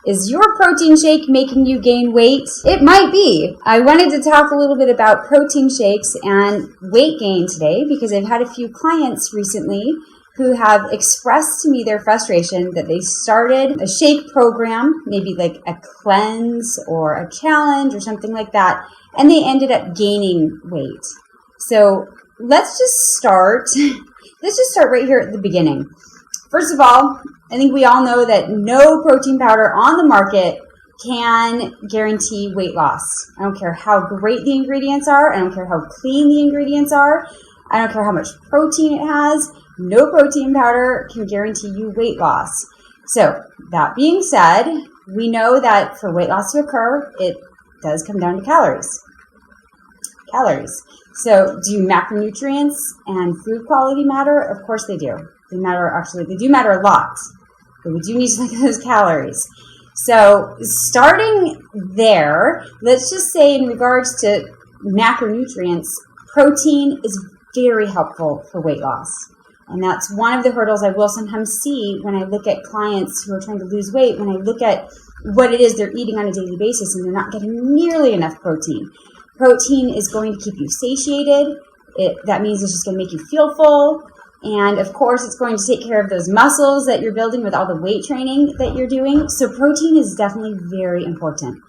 Is your protein shake making you gain weight? It might be. I wanted to talk a little bit about protein shakes and weight gain today because I've had a few clients recently who have expressed to me their frustration that they started a shake program, maybe like a cleanse or a challenge or something like that, and they ended up gaining weight. So let's just start right here at the beginning. First of all, I think we all know that no protein powder on the market can guarantee weight loss. I don't care how great the ingredients are. I don't care how clean the ingredients are. I don't care how much protein it has. No protein powder can guarantee you weight loss. So that being said, we know that for weight loss to occur, it does come down to calories. So do macronutrients and food quality matter? Of course they do. They do matter a lot. But we do need to look at those calories. So starting there, let's just say in regards to macronutrients, protein is very helpful for weight loss. And that's one of the hurdles I will sometimes see when I look at clients who are trying to lose weight, when I look at what it is they're eating on a daily basis and they're not getting nearly enough protein. Protein is going to keep you satiated. That means it's just going to make you feel full. And of course, it's going to take care of those muscles that you're building with all the weight training that you're doing. So protein is definitely very important.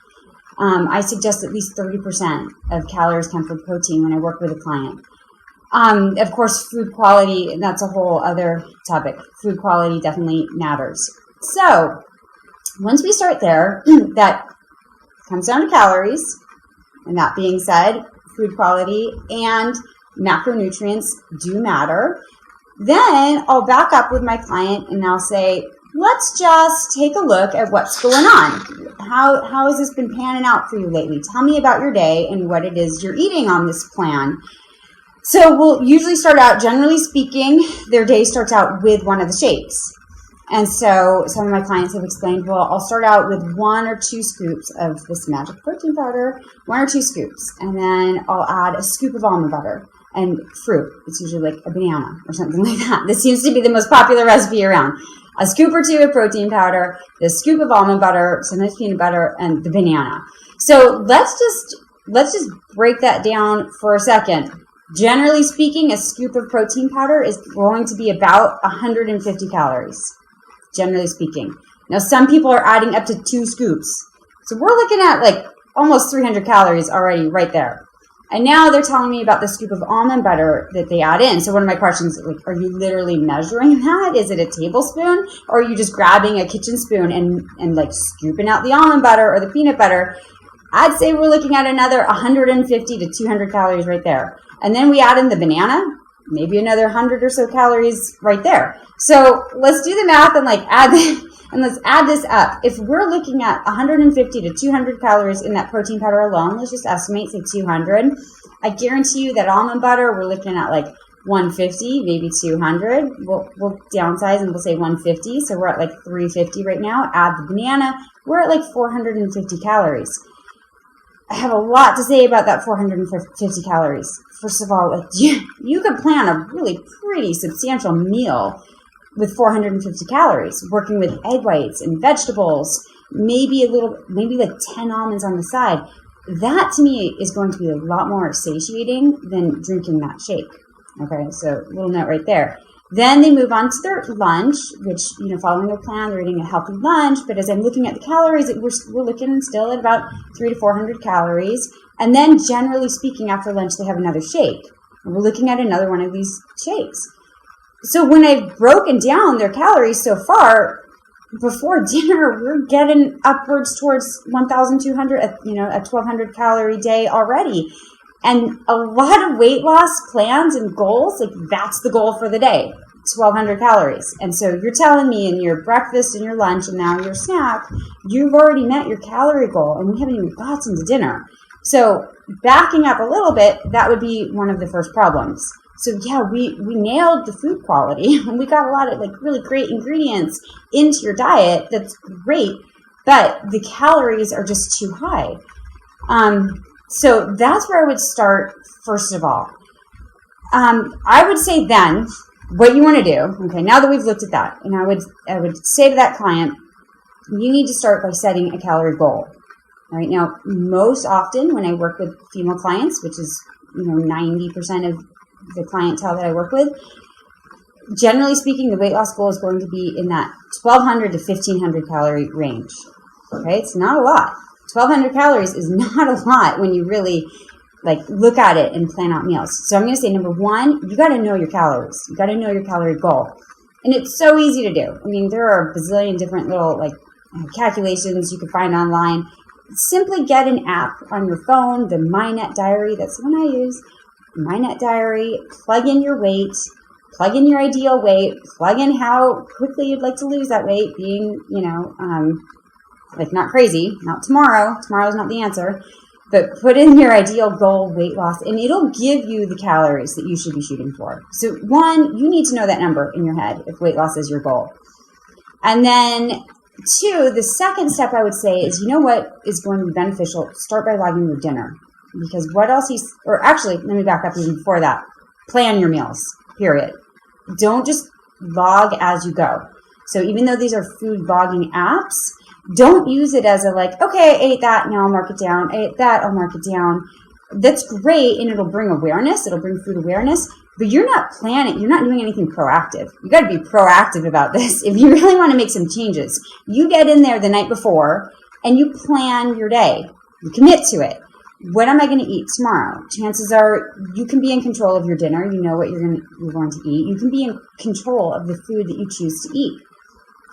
I suggest at least 30% of calories come from protein when I work with a client. Of course, food quality, that's a whole other topic. Food quality definitely matters. So once we start there, that comes down to calories. And that being said, food quality and macronutrients do matter. Then I'll back up with my client and I'll say, let's just take a look at what's going on. How has this been panning out for you lately? Tell me about your day and what it is you're eating on this plan. So we'll usually start out, generally speaking, their day starts out with one of the shakes. And so some of my clients have explained, well, I'll start out with 1 or 2 scoops of this magic protein powder, 1 or 2 scoops, and then I'll add a scoop of almond butter and fruit. It's usually like a banana or something like that. This seems to be the most popular recipe around. A scoop or 2 of protein powder, the scoop of almond butter, sometimes peanut butter, and the banana. So let's just break that down for a second. Generally speaking, a scoop of protein powder is going to be about 150 calories. Generally speaking. Now, some people are adding up to 2 scoops. So we're looking at like almost 300 calories already right there. And now they're telling me about the scoop of almond butter that they add in. So one of my questions is, like, are you literally measuring that? Is it a tablespoon? Or are you just grabbing a kitchen spoon and like scooping out the almond butter or the peanut butter? I'd say we're looking at another 150 to 200 calories right there. And then we add in the banana, maybe another 100 or so calories right there. So let's do the math and let's add this up. If we're looking at 150 to 200 calories in that protein powder alone, let's just estimate, say 200. I guarantee you that almond butter, we're looking at like 150, maybe 200. We'll downsize and we'll say 150. So we're at like 350 right now. Add the banana, we're at like 450 calories. I have a lot to say about that 450 calories. First of all, you could plan a really pretty substantial meal with 450 calories, working with egg whites and vegetables, maybe like 10 almonds on the side. That to me is going to be a lot more satiating than drinking that shake. Okay, so little note right there. Then they move on to their lunch, which, following their plan, they're eating a healthy lunch. But as I'm looking at the calories, we're looking still at about 300 to 400 calories. And then generally speaking, after lunch, they have another shake. And we're looking at another one of these shakes. So when I've broken down their calories so far, before dinner, we're getting upwards towards 1,200, a 1,200 calorie day already. And a lot of weight loss plans and goals, like that's the goal for the day, 1,200 calories. And so you're telling me in your breakfast and your lunch and now your snack, you've already met your calorie goal and we haven't even got into dinner. So backing up a little bit, that would be one of the first problems. So yeah, we nailed the food quality and we got a lot of like really great ingredients into your diet. That's great, but the calories are just too high. So that's where I would start first of all. I would say then what you want to do, okay, now that we've looked at that, and I would say to that client, you need to start by setting a calorie goal. Right now, most often when I work with female clients, which is 90% of the clientele that I work with, generally speaking, the weight loss goal is going to be in that 1,200 to 1,500 calorie range. Okay, it's not a lot. 1,200 calories is not a lot when you really look at it and plan out meals. So I'm going to say, number one, you got to know your calories. You got to know your calorie goal. And it's so easy to do. I mean, there are a bazillion different little calculations you can find online. Simply get an app on your phone, the MyNet Diary. That's the one I use. MyNet Diary. Plug in your weight. Plug in your ideal weight. Plug in how quickly you'd like to lose that weight, being, not crazy. Not tomorrow. Tomorrow's not the answer. But put in your ideal goal weight loss, and it'll give you the calories that you should be shooting for. So one, you need to know that number in your head if weight loss is your goal. And then two, the second step I would say is, what is going to be beneficial? Start by logging your dinner. Because what else let me back up even before that. Plan your meals, period. Don't just log as you go. So even though these are food logging apps, don't use it as okay, I ate that, now I'll mark it down. I ate that, I'll mark it down. That's great, and it'll bring awareness. It'll bring food awareness. But you're not planning. You're not doing anything proactive. You got to be proactive about this. If you really want to make some changes, you get in there the night before, and you plan your day. You commit to it. What am I going to eat tomorrow? Chances are you can be in control of your dinner. You know what you're going to eat. You can be in control of the food that you choose to eat.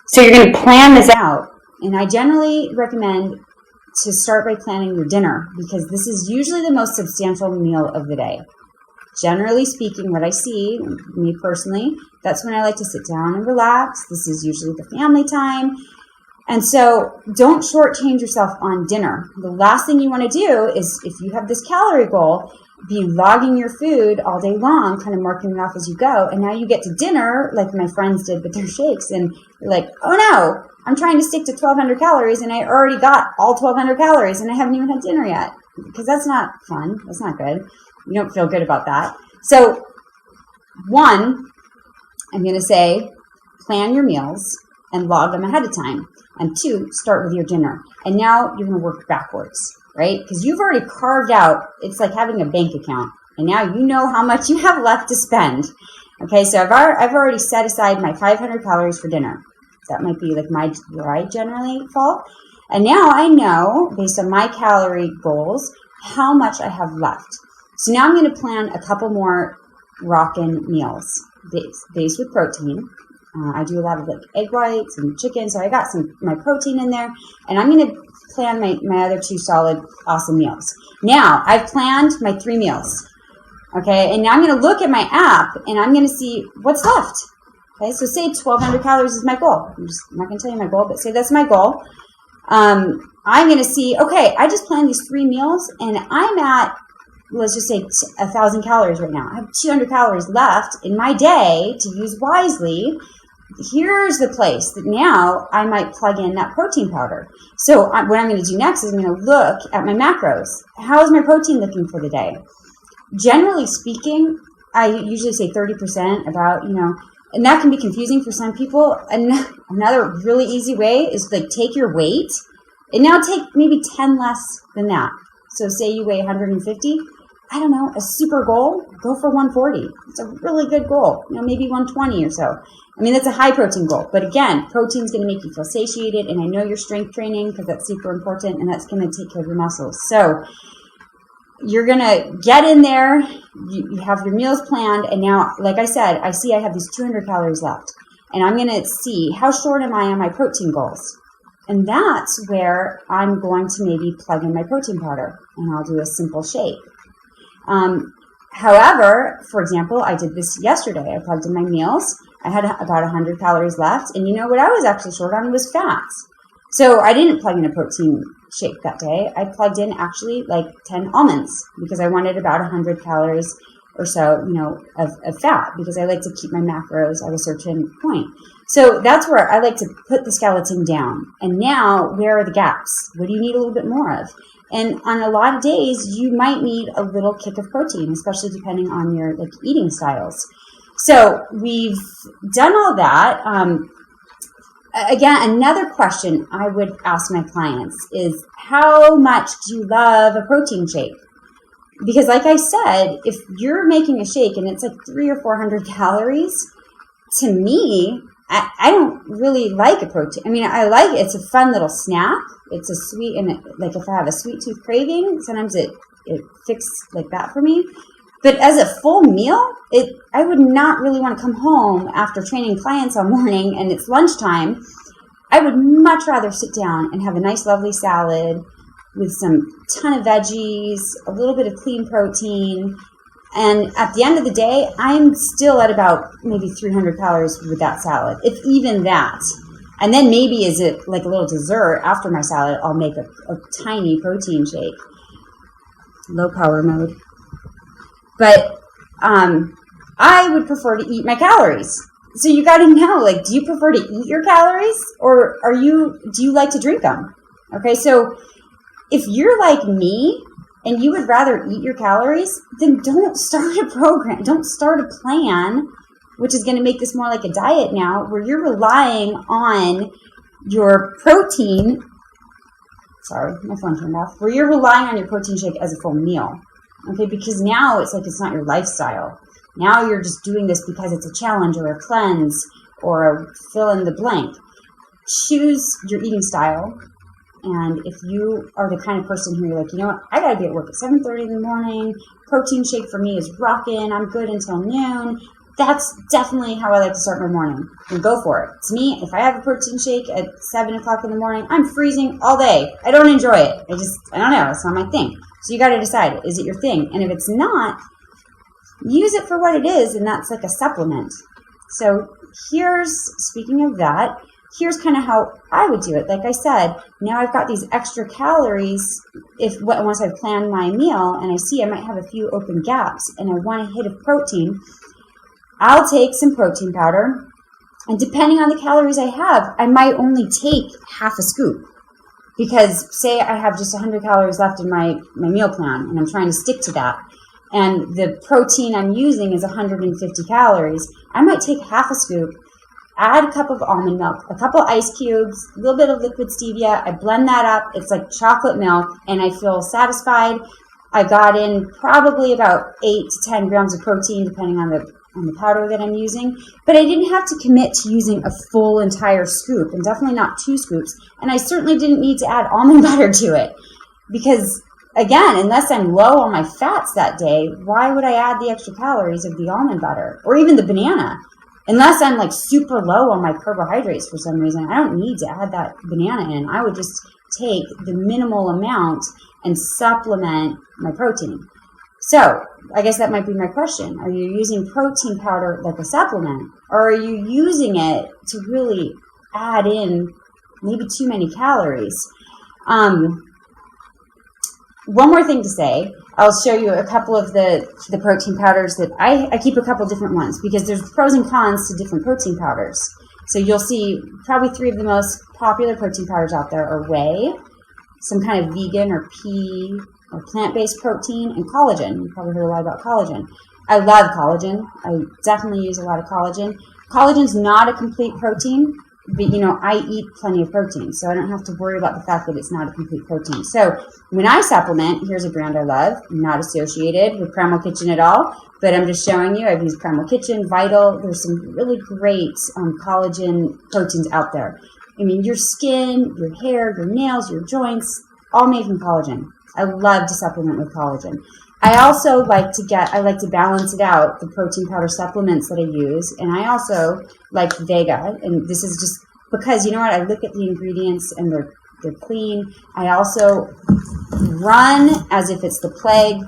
So you're going to plan this out. And I generally recommend to start by planning your dinner, because this is usually the most substantial meal of the day. Generally speaking, what I see, me personally, that's when I like to sit down and relax. This is usually the family time. And so don't shortchange yourself on dinner. The last thing you want to do is, if you have this calorie goal, be logging your food all day long, kind of marking it off as you go. And now you get to dinner, like my friends did with their shakes, and you're like, oh no, I'm trying to stick to 1,200 calories, and I already got all 1,200 calories, and I haven't even had dinner yet. Because that's not fun. That's not good. You don't feel good about that. So, one, I'm going to say, plan your meals and log them ahead of time. And two, start with your dinner. And now you're going to work backwards, right? Because you've already carved out, it's like having a bank account. And now you know how much you have left to spend. Okay, so I've already set aside my 500 calories for dinner. That might be where I generally fall. And now I know, based on my calorie goals, how much I have left. So now I'm going to plan a couple more rockin' meals based with protein. I do a lot of egg whites and chicken, so I got my protein in there. And I'm going to plan my other two solid, awesome meals. Now, I've planned my 3 meals. Okay, and now I'm going to look at my app, and I'm going to see what's left. Okay, so say 1,200 calories is my goal. I'm not going to tell you my goal, but say that's my goal. I'm going to see, okay, I just planned these 3 meals, and I'm at, let's just say 1,000 calories right now. I have 200 calories left in my day to use wisely. Here's the place that now I might plug in that protein powder. So what I'm going to do next is I'm going to look at my macros. How is my protein looking for the day? Generally speaking, I usually say 30%, about, and that can be confusing for some people. Another really easy way is take your weight and now take maybe 10 less than that. So say you weigh 150. I don't know, a super goal, go for 140. It's a really good goal, maybe 120 or so. I mean, that's a high protein goal. But again, protein's going to make you feel satiated. And I know you're strength training because that's super important, and that's going to take care of your muscles. So you're going to get in there. You have your meals planned. And now, like I said, I see I have these 200 calories left. And I'm going to see how short am I on my protein goals. And that's where I'm going to maybe plug in my protein powder. And I'll do a simple shake. However, for example, I did this yesterday. I plugged in my meals. I had about 100 calories left. And what I was actually short on was fats. So I didn't plug in a protein shake that day. I plugged in actually 10 almonds because I wanted about 100 calories or so, of fat, because I like to keep my macros at a certain point. So that's where I like to put the skeleton down. And now, where are the gaps? What do you need a little bit more of? And on a lot of days, you might need a little kick of protein, especially depending on your eating styles. So we've done all that. again, another question I would ask my clients is, how much do you love a protein shake? Because like I said, if you're making a shake and it's like 300 or 400 calories, to me, I don't really like a protein. I mean, I like it. It's a fun little snack. It's a sweet, and like if I have a sweet tooth craving, sometimes it fixes like that for me. But as a full meal, I would not really want to come home after training clients all morning and it's lunchtime. I would much rather sit down and have a nice, lovely salad with some ton of veggies, a little bit of clean protein. And at the end of the day, I'm still at about maybe 300 calories with that salad, if even that. And then maybe as it like a little dessert after my salad, I'll make a tiny protein shake. Low power mode. But I would prefer to eat my calories. So you got to know, like, do you prefer to eat your calories, or do you like to drink them? Okay, so if you're like me and you would rather eat your calories, then don't start a program. Don't start a plan, which is going to make this more like a diet now, where you're relying on your protein. Sorry, my phone turned off. Where you're relying on your protein shake as a full meal. Okay, because now it's like it's not your lifestyle. Now you're just doing this because it's a challenge or a cleanse or a fill in the blank. Choose your eating style. And if you are the kind of person who you're like, you know what, I got to be at work at 7:30 in the morning. Protein shake for me is rocking. I'm good until noon. That's definitely how I like to start my morning. And go for it. To me, if I have a protein shake at 7 o'clock in the morning, I'm freezing all day. I don't enjoy it. I don't know. It's not my thing. So you got to decide, is it your thing? And if it's not, use it for what it is, and that's like a supplement. So speaking of that, here's kind of how I would do it. Like I said, now I've got these extra calories. Once I've planned my meal and I see I might have a few open gaps and I want a hit of protein, I'll take some protein powder. And depending on the calories I have, I might only take half a scoop. Because say I have just 100 calories left in my meal plan and I'm trying to stick to that. And the protein I'm using is 150 calories. I might take half a scoop, add a cup of almond milk, a couple ice cubes, a little bit of liquid stevia. I blend that up. It's like chocolate milk, and I feel satisfied. I got in probably about 8 to 10 grams of protein, depending on the powder that I'm using. But I didn't have to commit to using a full entire scoop, and definitely not 2 scoops. And I certainly didn't need to add almond butter to it, because again, unless I'm low on my fats that day, why would I add the extra calories of the almond butter or even the banana? Unless I'm like super low on my carbohydrates for some reason, I don't need to add that banana in. I would just take the minimal amount and supplement my protein. So I guess that might be my question. Are you using protein powder like a supplement, or are you using it to really add in maybe too many calories? One more thing to say, I'll show you a couple of the protein powders that I keep a couple different ones, because there's pros and cons to different protein powders. So you'll see probably 3 of the most popular protein powders out there are whey, some kind of vegan or pea or plant-based protein, and collagen. You probably heard a lot about collagen. I love collagen. I definitely use a lot of collagen. Collagen's not a complete protein, but, I eat plenty of protein, so I don't have to worry about the fact that it's not a complete protein. So when I supplement, here's a brand I love. I'm not associated with Primal Kitchen at all, but I'm just showing you. I've used Primal Kitchen, Vital. There's some really great collagen proteins out there. I mean, your skin, your hair, your nails, your joints, all made from collagen. I love to supplement with collagen. I also like to balance it out, the protein powder supplements that I use, and I also like Vega, and this is just because, you know what, I look at the ingredients and they're clean. I also run as if it's the plague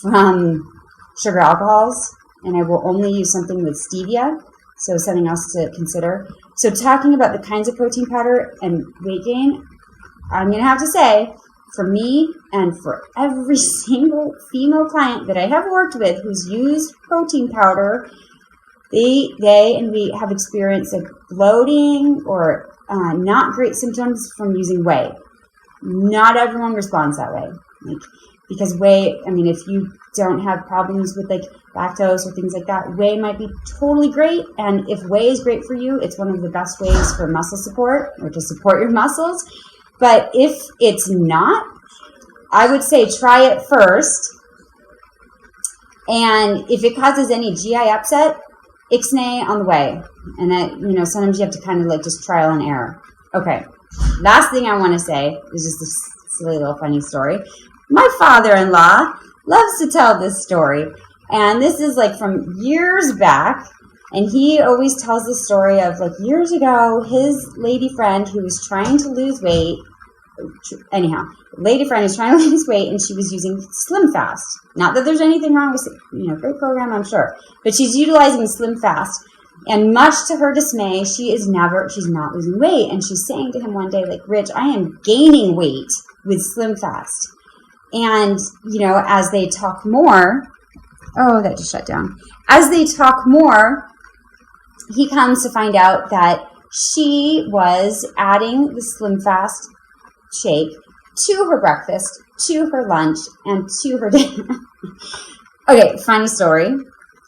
from sugar alcohols, and I will only use something with stevia, so something else to consider. So talking about the kinds of protein powder and weight gain, I'm going to have to say, for me and for every single female client that I have worked with who's used protein powder, they and we have experienced like bloating or not great symptoms from using whey. Not everyone responds that way. Because whey, I mean, if you don't have problems with like lactose or things like that, whey might be totally great. And if whey is great for you, it's one of the best ways for muscle support or to support your muscles. But if it's not, I would say try it first. And if it causes any GI upset, ixnay on the way. And that, you know, sometimes you have to kind of like just trial and error. Okay. Last thing I want to say is just this silly little funny story. My father-in-law loves to tell this story. And this is like from years back. And he always tells the story of like years ago, his lady friend who was trying to lose weight. Anyhow, lady friend is trying to lose weight and she was using Slim Fast. Not that there's anything wrong with, you know, great program, I'm sure. But she's utilizing Slim Fast. And much to her dismay, she's not losing weight. And she's saying to him one day, like, Rich, I am gaining weight with Slim Fast. And, you know, as they talk more, oh, that just shut down. As they talk more, he comes to find out that she was adding the Slim Fast shake to her breakfast, to her lunch, and to her dinner. Okay, funny story.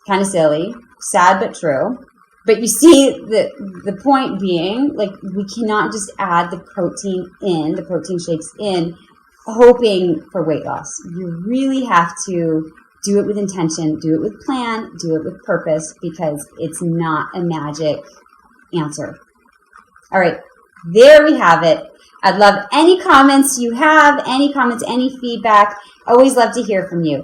Kind of silly. Sad but true. But you see, the point being, like, we cannot just add the protein shakes in, hoping for weight loss. You really have to do it with intention, do it with plan, do it with purpose, because it's not a magic answer. All right, there we have it. I'd love any comments you have, any comments, any feedback. Always love to hear from you.